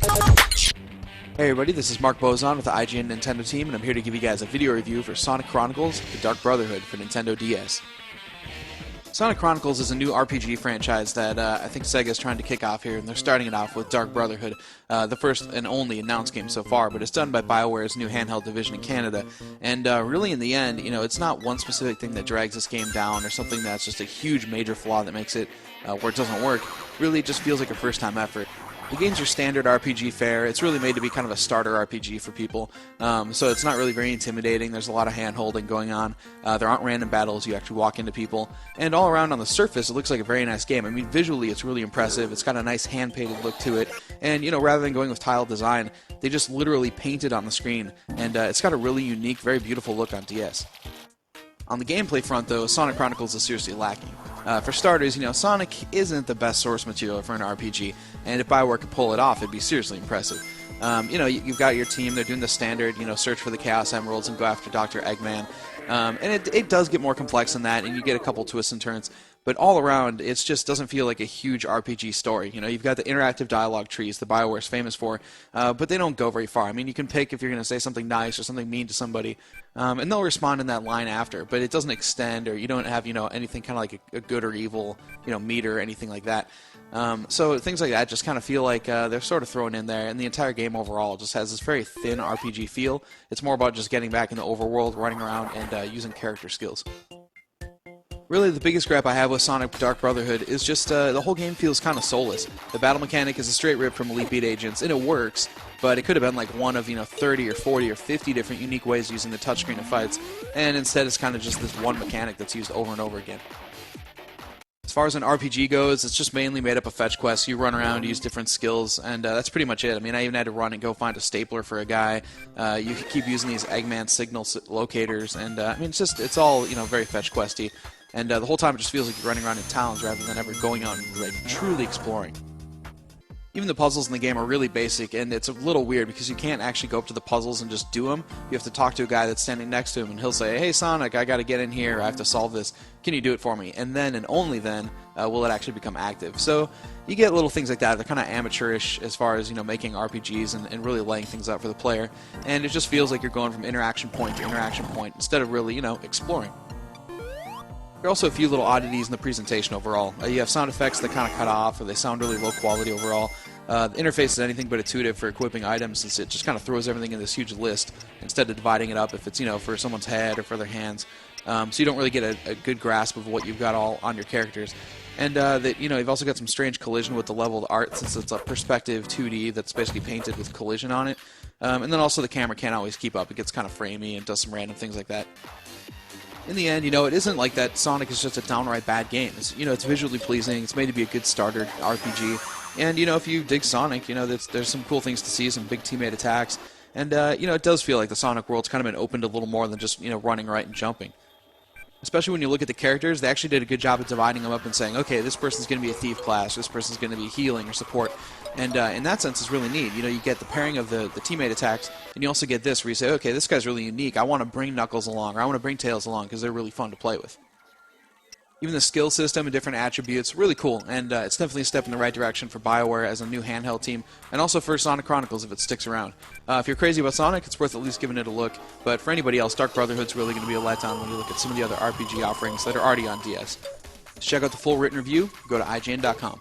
Hey everybody, this is Mark Bozon with the IGN Nintendo team, and I'm here to give you guys a video review for Sonic Chronicles: The Dark Brotherhood for Nintendo DS. Sonic Chronicles is a new RPG franchise that I think Sega is trying to kick off here, and they're starting it off with Dark Brotherhood, the first and only announced game so far, but it's done by BioWare's new handheld division in Canada. And really, in the end, it's not one specific thing that drags this game down or something that's just a huge major flaw that makes it where it doesn't work. Really, it just feels like a first-time effort. The game's your standard RPG fare. It's really made to be kind of a starter RPG for people, so it's not really very intimidating. There's a lot of hand-holding going on. There aren't random battles. You actually walk into people. And all around on the surface, it looks like a very nice game. I mean, visually, it's really impressive. It's got a nice hand-painted look to it. And, rather than going with tile design, they just literally painted on the screen. And it's got a really unique, very beautiful look on DS. On the gameplay front, though, Sonic Chronicles is seriously lacking. For starters, Sonic isn't the best source material for an RPG, and if BioWare could pull it off, it'd be seriously impressive. You've got your team, they're doing the standard, search for the Chaos Emeralds and go after Dr. Eggman, and it does get more complex than that, and you get a couple twists and turns, but all around, it just doesn't feel like a huge RPG story. You've got the interactive dialogue trees that BioWare is famous for, but they don't go very far. I mean, you can pick if you're going to say something nice or something mean to somebody, and they'll respond in that line after, but it doesn't extend, or you don't have, anything kind of like a good or evil, meter or anything like that. So things like that just kind of feel like they're sort of thrown in there, and the entire game overall just has this very thin RPG feel. It's more about just getting back in the overworld, running around, and using character skills. Really, the biggest gripe I have with Sonic Dark Brotherhood is just the whole game feels kind of soulless. The battle mechanic is a straight rip from Elite Beat Agents, and it works, but it could have been like one of 30 or 40 or 50 different unique ways using the touchscreen in fights, and instead it's kind of just this one mechanic that's used over and over again. As far as an RPG goes, it's just mainly made up of fetch quests. You run around, use different skills, and that's pretty much it. I mean, I even had to run and go find a stapler for a guy. You can keep using these Eggman signal locators, and I mean, it's all very fetch questy. And the whole time it just feels like you're running around in towns rather than ever going out and truly exploring. Even the puzzles in the game are really basic, and it's a little weird because you can't actually go up to the puzzles and just do them. You have to talk to a guy that's standing next to him, and he'll say, "Hey Sonic, I gotta get in here, I have to solve this, can you do it for me?" And then, and only then, will it actually become active. So you get little things like that. They're kind of amateurish as far as making RPGs and really laying things out for the player, and it just feels like you're going from interaction point to interaction point instead of really exploring. There are also a few little oddities in the presentation overall. You have sound effects that kind of cut off, or they sound really low quality overall. The interface is anything but intuitive for equipping items, since it just kind of throws everything in this huge list instead of dividing it up if it's for someone's head or for their hands. So you don't really get a good grasp of what you've got all on your characters. And you've also got some strange collision with the leveled art, since it's a perspective 2D that's basically painted with collision on it. And then also the camera can't always keep up. It gets kind of framey and does some random things like that. In the end, it isn't like that Sonic is just a downright bad game. It's visually pleasing. It's made to be a good starter RPG. And, if you dig Sonic, there's some cool things to see, some big teammate attacks. And, it does feel like the Sonic world's kind of been opened a little more than just, running right and jumping. Especially when you look at the characters, they actually did a good job of dividing them up and saying, okay, this person's going to be a thief class, this person's going to be healing or support. And in that sense, it's really neat. You get the pairing of the teammate attacks, and you also get this where you say, okay, this guy's really unique. I want to bring Knuckles along, or I want to bring Tails along, because they're really fun to play with. Even the skill system and different attributes, really cool, and it's definitely a step in the right direction for BioWare as a new handheld team, and also for Sonic Chronicles if it sticks around. If you're crazy about Sonic, it's worth at least giving it a look, but for anybody else, Dark Brotherhood's really going to be a letdown when you look at some of the other RPG offerings that are already on DS. To check out the full written review, go to IGN.com.